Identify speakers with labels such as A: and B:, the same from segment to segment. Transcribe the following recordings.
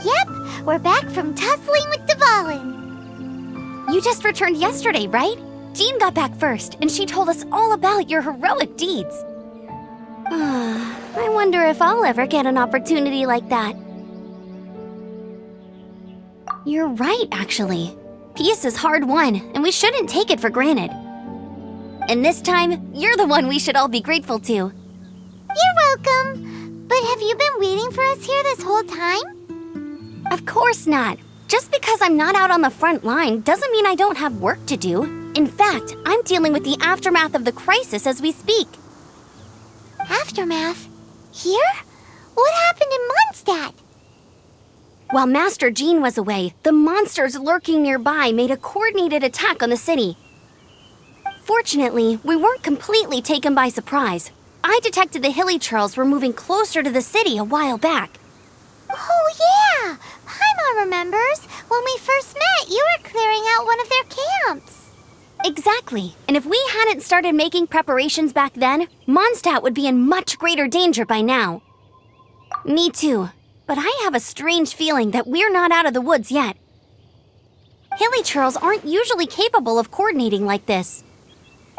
A: Yep, we're back from tussling with Dvalin.
B: You just returned yesterday, right? Jean got back first, and she told us all about your heroic deeds. I wonder if I'll ever get an opportunity like that. You're right, actually. Peace is hard-won, and we shouldn't take it for granted. And this time, you're the one we should all be grateful to.
A: You're welcome. But have you been waiting for us here this whole time?
B: Of course not. Just because I'm not out on the front line doesn't mean I don't have work to do. In fact, I'm dealing with the aftermath of the crisis as we speak.
A: Aftermath? Here? What happened in Mondstadt?
B: While Master Jean was away, the monsters lurking nearby made a coordinated attack on the city. Fortunately, we weren't completely taken by surprise. I detected the Hilly Churls were moving closer to the city a while back.
A: Oh yeah! Paimon remembers. When we first met, you were clearing out one of their camps.
B: Exactly. And if we hadn't started making preparations back then, Mondstadt would be in much greater danger by now. Me too. But I have a strange feeling that we're not out of the woods yet. Hilly Churls aren't usually capable of coordinating like this.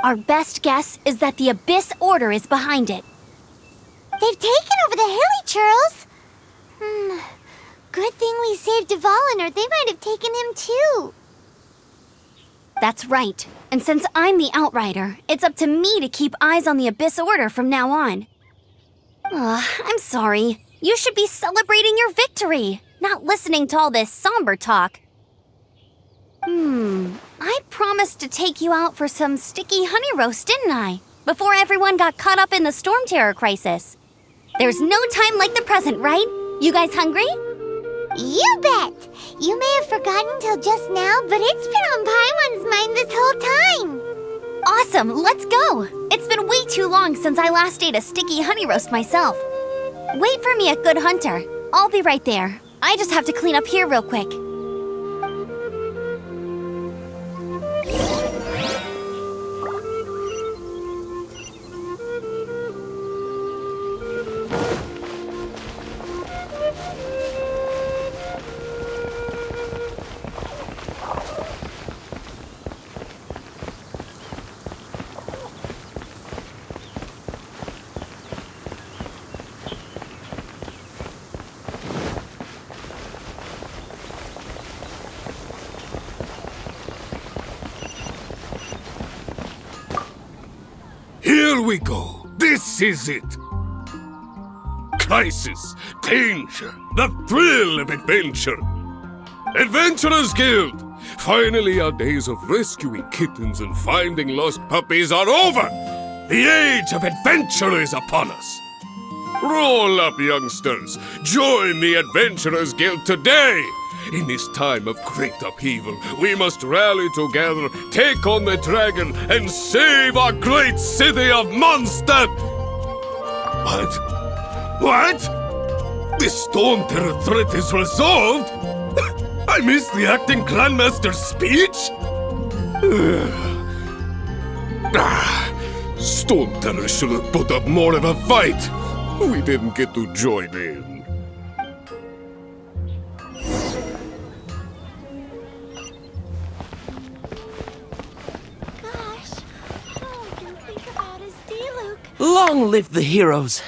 B: Our best guess is that the Abyss Order is behind it.
A: They've taken over the Hilly Churls? Good thing we saved Dvalin, or they might have taken him too.
B: That's right. And since I'm the Outrider, it's up to me to keep eyes on the Abyss Order from now on. I'm sorry. You should be celebrating your victory, not listening to all this somber talk. I promised to take you out for some sticky honey roast, didn't I? Before everyone got caught up in the storm terror crisis. There's no time like the present, right? You guys hungry?
A: You bet! You may have forgotten till just now, but it's been on Paimon's mind this whole time.
B: Awesome, let's go! It's been way too long since I last ate a sticky honey roast myself. Wait for me at Good Hunter. I'll be right there. I just have to clean up here real quick.
C: Here we go. This is it. Crisis, danger, the thrill of adventure. Adventurers Guild! Finally, our days of rescuing kittens and finding lost puppies are over. The age of adventure is upon us. Roll up, youngsters. Join the Adventurers Guild today. In this time of great upheaval, we must rally together, take on the dragon, and save our great city of Mondstadt! What? The storm terror threat is resolved? I missed the acting Grandmaster's speech? Storm terror should have put up more of a fight. We didn't get to join in.
D: Long live the heroes!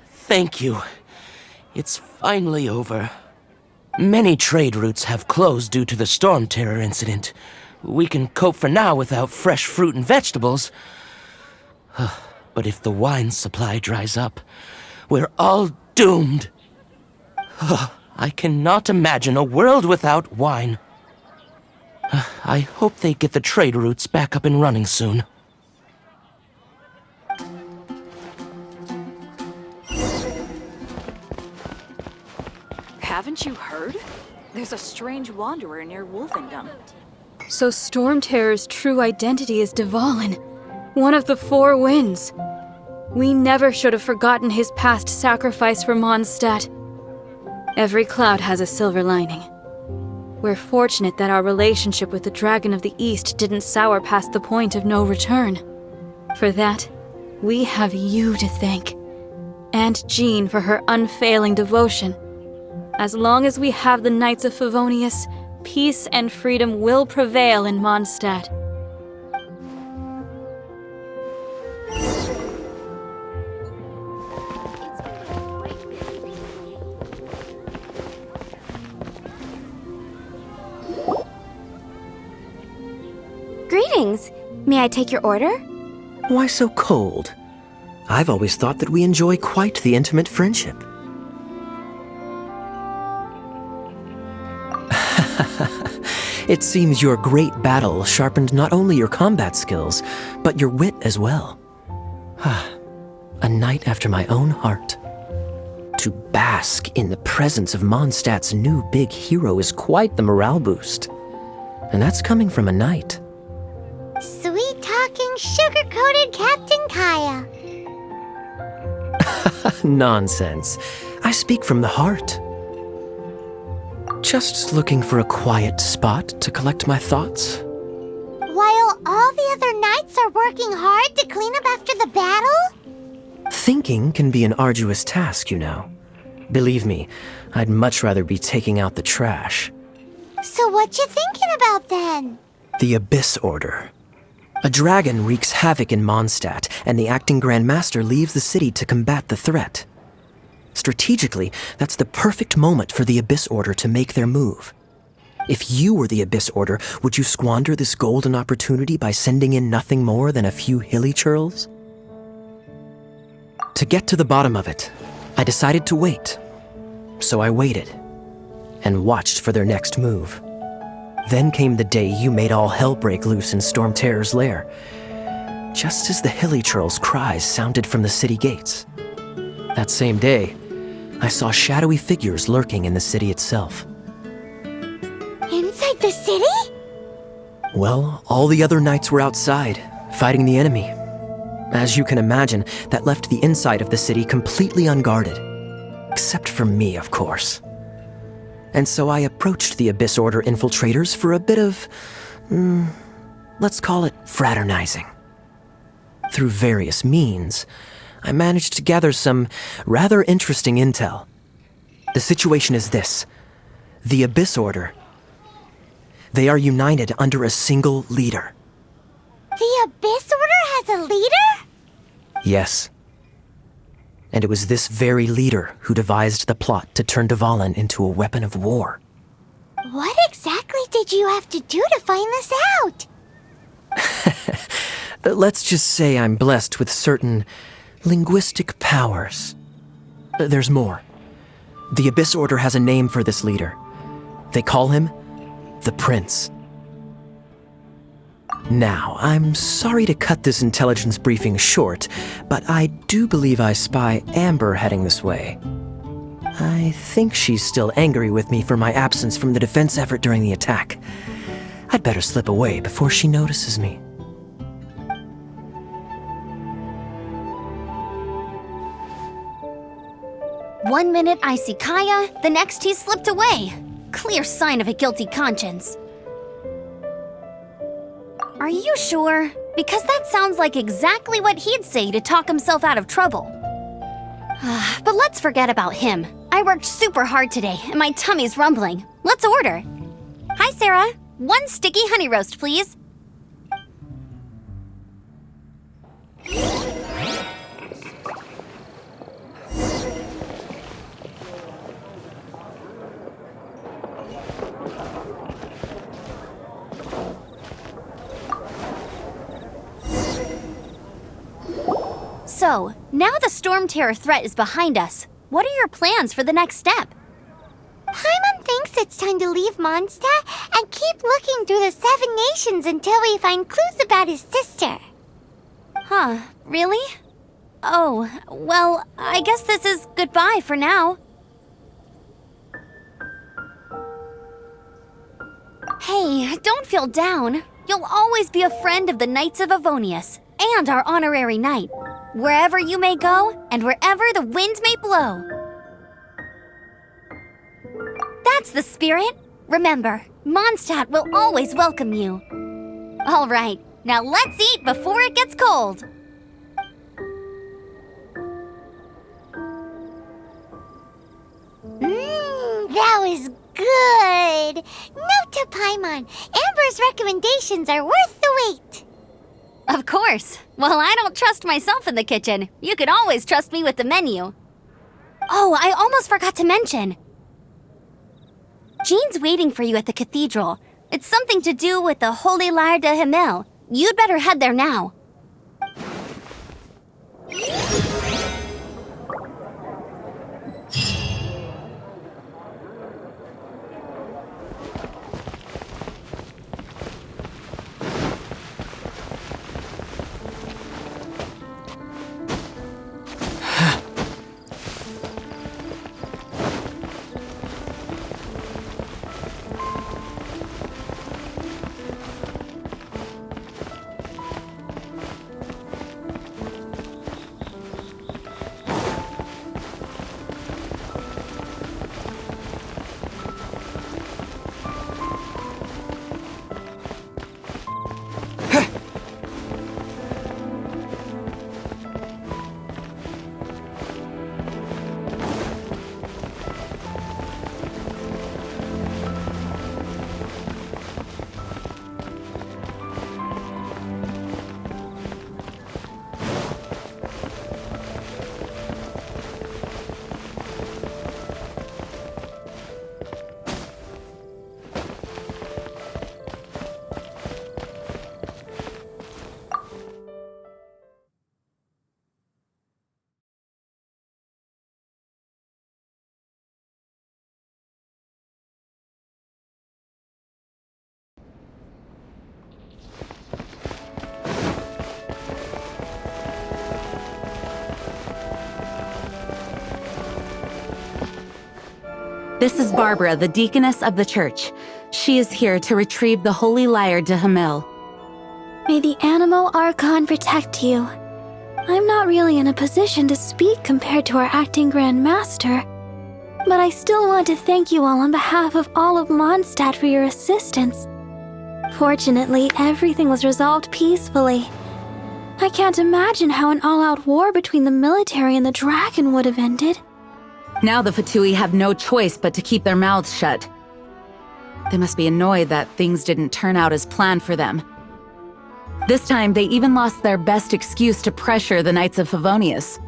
D: Thank you. It's finally over. Many trade routes have closed due to the storm terror incident. We can cope for now without fresh fruit and vegetables. But if the wine supply dries up, we're all doomed. I cannot imagine a world without wine. I hope they get the trade routes back up and running soon.
E: Haven't you heard? There's a strange wanderer near Wolfendom.
F: So Storm Terror's true identity is Dvalin, one of the Four Winds. We never should have forgotten his past sacrifice for Mondstadt. Every cloud has a silver lining. We're fortunate that our relationship with the Dragon of the East didn't sour past the point of no return. For that, we have you to thank. And Jean for her unfailing devotion. As long as we have the Knights of Favonius, peace and freedom will prevail in Mondstadt.
B: Greetings. May I take your order?
G: Why so cold? I've always thought that we enjoy quite the intimate friendship. It seems your great battle sharpened not only your combat skills, but your wit as well. A knight after my own heart. To bask in the presence of Mondstadt's new big hero is quite the morale boost. And that's coming from a knight.
A: Sweet-talking, sugar-coated Captain Kaya.
G: Nonsense. I speak from the heart. Just looking for a quiet spot to collect my thoughts.
A: While all the other knights are working hard to clean up after the battle?
G: Thinking can be an arduous task, you know. Believe me, I'd much rather be taking out the trash.
A: So what you thinking about then?
G: The Abyss Order. A dragon wreaks havoc in Mondstadt, and the acting Grand Master leaves the city to combat the threat. Strategically, that's the perfect moment for the Abyss Order to make their move. If you were the Abyss Order, would you squander this golden opportunity by sending in nothing more than a few hilly churls? To get to the bottom of it, I decided to wait. So I waited, and watched for their next move. Then came the day you made all hell break loose in Storm Terror's lair, just as the hilly churls' cries sounded from the city gates. That same day, I saw shadowy figures lurking in the city itself.
A: Inside the city?
G: Well, all the other knights were outside, fighting the enemy. As you can imagine, that left the inside of the city completely unguarded. Except for me, of course. And so I approached the Abyss Order infiltrators for a bit of, let's call it fraternizing. Through various means, I managed to gather some rather interesting intel. The situation is this. The Abyss Order. They are united under a single leader.
A: The Abyss Order has a leader?
G: Yes. And it was this very leader who devised the plot to turn Dvalin into a weapon of war.
A: What exactly did you have to do to find this out?
G: Let's just say I'm blessed with certain linguistic powers. There's more. The Abyss Order has a name for this leader. They call him the Prince. Now, I'm sorry to cut this intelligence briefing short, but I do believe I spy Amber heading this way. I think she's still angry with me for my absence from the defense effort during the attack. I'd better slip away before she notices me.
B: One minute I see Kaya, the next he's slipped away. Clear sign of a guilty conscience. Are you sure? Because that sounds like exactly what he'd say to talk himself out of trouble. But let's forget about him. I worked super hard today, and my tummy's rumbling. Let's order. Hi, Sarah. 1 sticky honey roast, please. So, now the Storm Terror threat is behind us. What are your plans for the next step?
A: Paimon thinks it's time to leave Mondstadt and keep looking through the 7 nations until we find clues about his sister.
B: Huh, really? Oh, well, I guess this is goodbye for now. Hey, don't feel down. You'll always be a friend of the Knights of Avonius and our honorary knight. Wherever you may go, and wherever the wind may blow. That's the spirit. Remember, Mondstadt will always welcome you. All right, now let's eat before it gets cold.
A: Good. Note to Paimon, Amber's recommendations are worth the wait.
B: Of course. Well, I don't trust myself in the kitchen. You can always trust me with the menu. Oh, I almost forgot to mention. Jean's waiting for you at the cathedral. It's something to do with the Holy Lyre de Himmel. You'd better head there now.
H: This is Barbara, the deaconess of the church. She is here to retrieve the Holy Lyre de Himmel.
I: May the Animo Archon protect you. I'm not really in a position to speak compared to our acting Grand Master, but I still want to thank you all on behalf of all of Mondstadt for your assistance. Fortunately, everything was resolved peacefully. I can't imagine how an all-out war between the military and the dragon would have ended.
H: Now the Fatui have no choice but to keep their mouths shut. They must be annoyed that things didn't turn out as planned for them. This time, they even lost their best excuse to pressure the Knights of Favonius.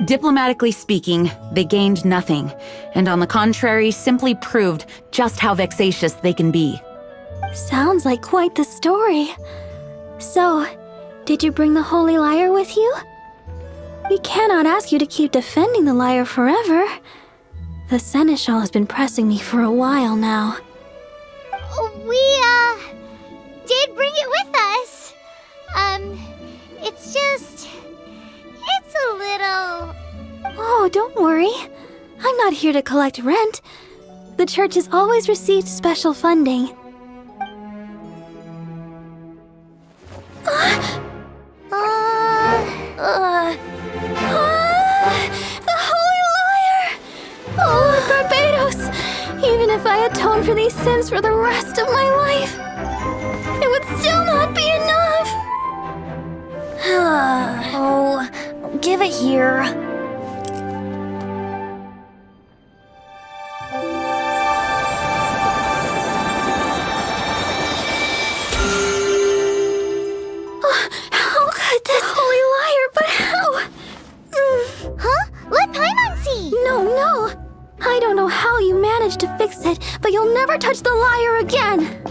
H: Diplomatically speaking, they gained nothing, and on the contrary, simply proved just how vexatious they can be.
I: Sounds like quite the story. So, did you bring the Holy Lyre with you? We cannot ask you to keep defending the lyre forever. The Seneschal has been pressing me for a while now.
A: We, did bring it with us. It's a little...
I: Oh, don't worry. I'm not here to collect rent. The church has always received special funding. The Holy Lyre! Oh, Lord Barbados! Even if I atoned for these sins for the rest of my life, it would still not be enough!
B: Oh, give it here.
I: How could this Holy Lyre, but how?
A: Huh? Let Paimon see!
I: No. I don't know how you managed to fix it, but you'll never touch the lyre again!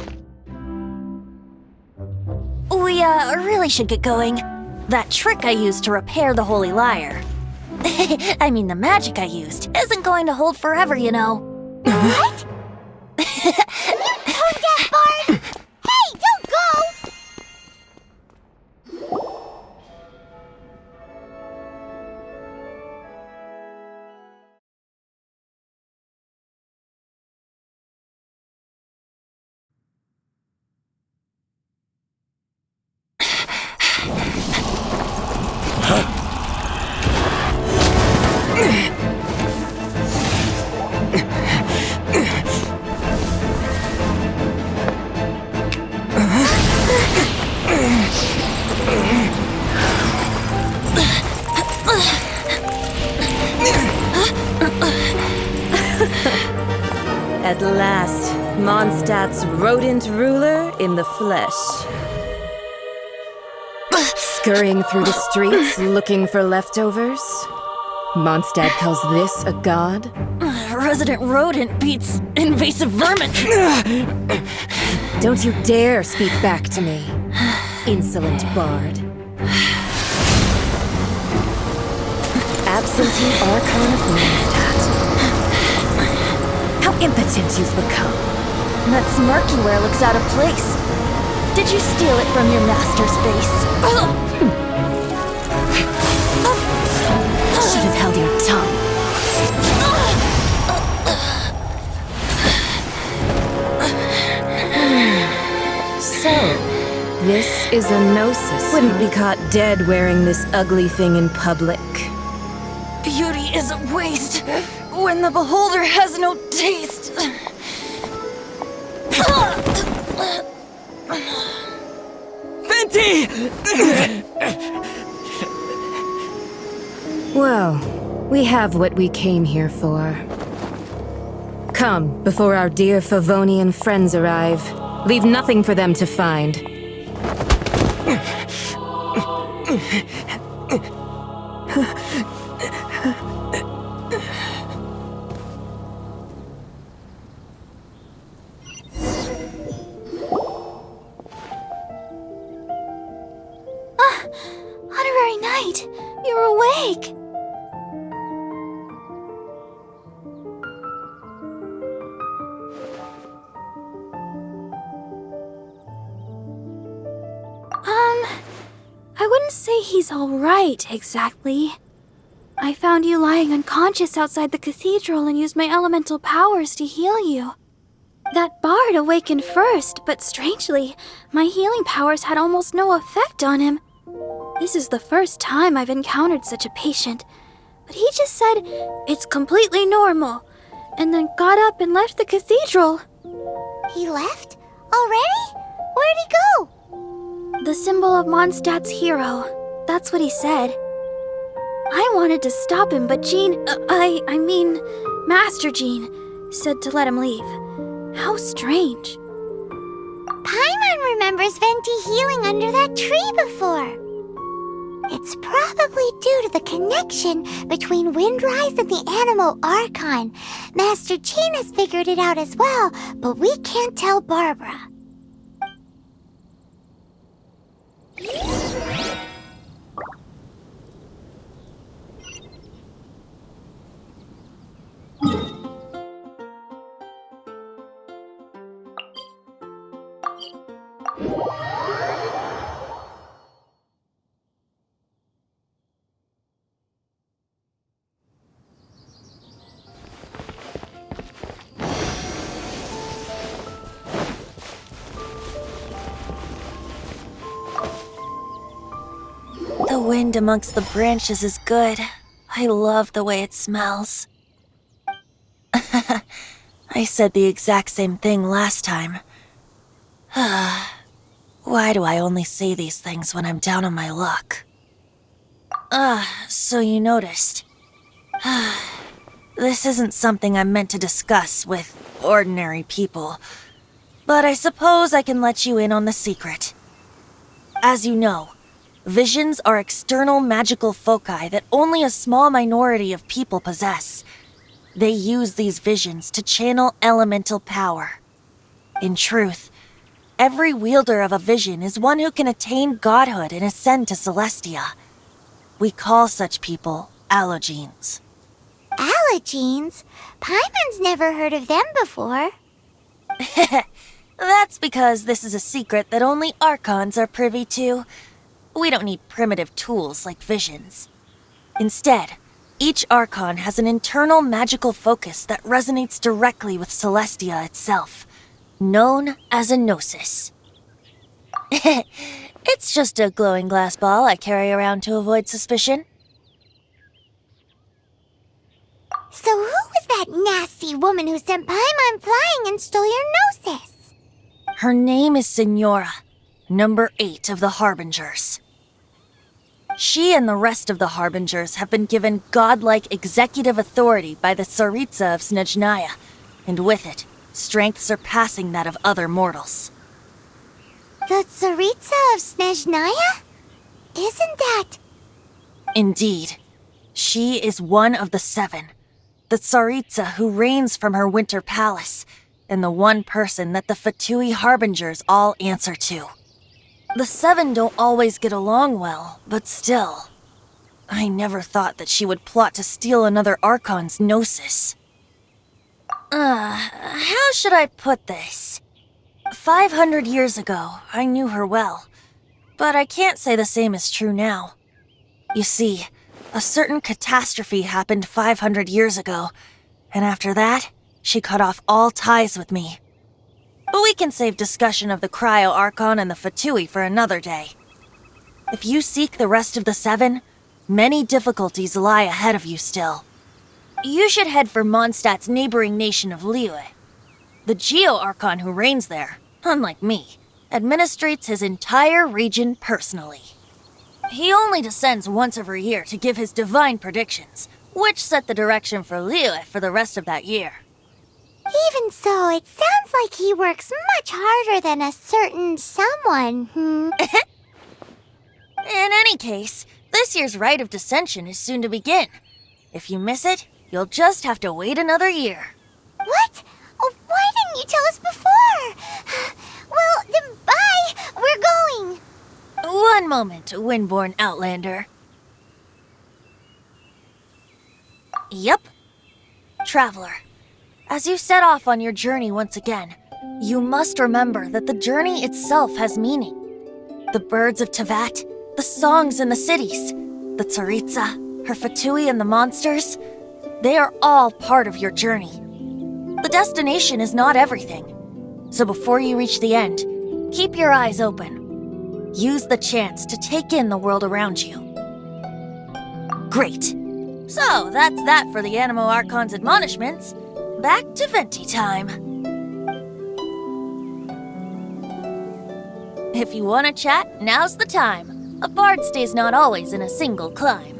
B: We, really should get going. That trick I used to repair the Holy Lyre. I mean, the magic I used isn't going to hold forever, you know.
A: What? You tone-deaf bard! Hey, don't go!
J: At last, Mondstadt's rodent ruler in the flesh. Scurrying through the streets looking for leftovers? Mondstadt calls this a god?
B: Resident rodent beats invasive vermin.
J: Don't you dare speak back to me, insolent bard. Absentee Archon of Mondstadt. How impotent you've become.
B: That smirky wear looks out of place. Did you steal it from your master's face?
J: Should have held your tongue. So, this is a gnosis. Wouldn't be caught dead wearing this ugly thing in public.
B: Beauty is a waste when the beholder has no taste.
D: Venti!
J: Well, we have what we came here for. Come, before our dear Favonian friends arrive. Leave nothing for them to find.
A: Honorary Knight, you're awake.
I: I wouldn't say he's all right, exactly. I found you lying unconscious outside the cathedral and used my elemental powers to heal you. That bard awakened first, but strangely, my healing powers had almost no effect on him. This is the first time I've encountered such a patient, but he just said, "It's completely normal," and then got up and left the cathedral.
A: He left? Already? Where'd he go?
I: The symbol of Mondstadt's hero. That's what he said. I wanted to stop him, but Master Jean, said to let him leave. How strange.
A: Paimon remembers Venti healing under that tree before. It's probably due to the connection between Windrise and the Animal Archon. Master Jean has figured it out as well, but we can't tell Barbara.
B: The wind amongst the branches is good. I love the way it smells. I said the exact same thing last time. Why do I only say these things when I'm down on my luck? So you noticed. This isn't something I'm meant to discuss with ordinary people, but I suppose I can let you in on the secret. As you know, visions are external magical foci that only a small minority of people possess. They use these visions to channel elemental power. In truth, every wielder of a vision is one who can attain godhood and ascend to Celestia. We call such people allogenes.
A: Allogenes? Paimon's never heard of them before.
B: That's because this is a secret that only Archons are privy to. We don't need primitive tools like visions. Instead, each Archon has an internal magical focus that resonates directly with Celestia itself, known as a gnosis. It's just a glowing glass ball I carry around to avoid suspicion.
A: So who was that nasty woman who sent Paimon flying and stole your gnosis?
B: Her name is Signora, number 8 of the Harbingers. She and the rest of the Harbingers have been given godlike executive authority by the Tsaritsa of Snezhnaya, and with it,
K: strength surpassing that of other mortals.
A: The Tsaritsa of Snezhnaya? Isn't that...
K: Indeed. She is one of the 7. The Tsaritsa who reigns from her winter palace, and the one person that the Fatui Harbingers all answer to. The 7 don't always get along well, but still. I never thought that she would plot to steal another Archon's Gnosis. How should I put this? 500 years ago, I knew her well, but I can't say the same is true now. You see, a certain catastrophe happened 500 years ago, and after that, she cut off all ties with me. But we can save discussion of the Cryo Archon and the Fatui for another day. If you seek the rest of the 7, many difficulties lie ahead of you still. You should head for Mondstadt's neighboring nation of Liyue. The Geo Archon who reigns there, unlike me, administrates his entire region personally. He only descends once every year to give his divine predictions, which set the direction for Liyue for the rest of that year.
A: Even so, it sounds like he works much harder than a certain someone,
K: In any case, this year's Rite of Descension is soon to begin. If you miss it, you'll just have to wait another year.
A: What? Oh, why didn't you tell us before? Well, then bye! We're going!
K: One moment, Windborn Outlander. Yup. Traveler, as you set off on your journey once again, you must remember that the journey itself has meaning. The birds of Tevat, the songs in the cities, the Tsaritsa, her Fatui and the monsters, they are all part of your journey. The destination is not everything. So before you reach the end, keep your eyes open. Use the chance to take in the world around you. Great. So that's that for the Animo Archon's admonishments. Back to Venti time. If you want to chat, now's the time. A bard stays not always in a single clime.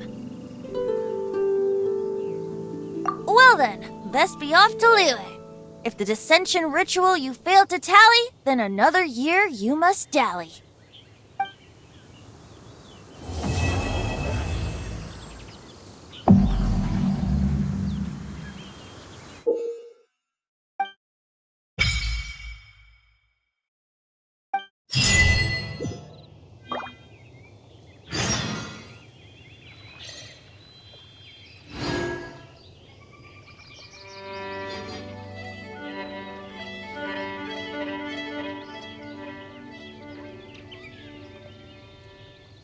K: Well then, best be off to Liyue. If the dissension ritual you failed to tally, then another year you must dally.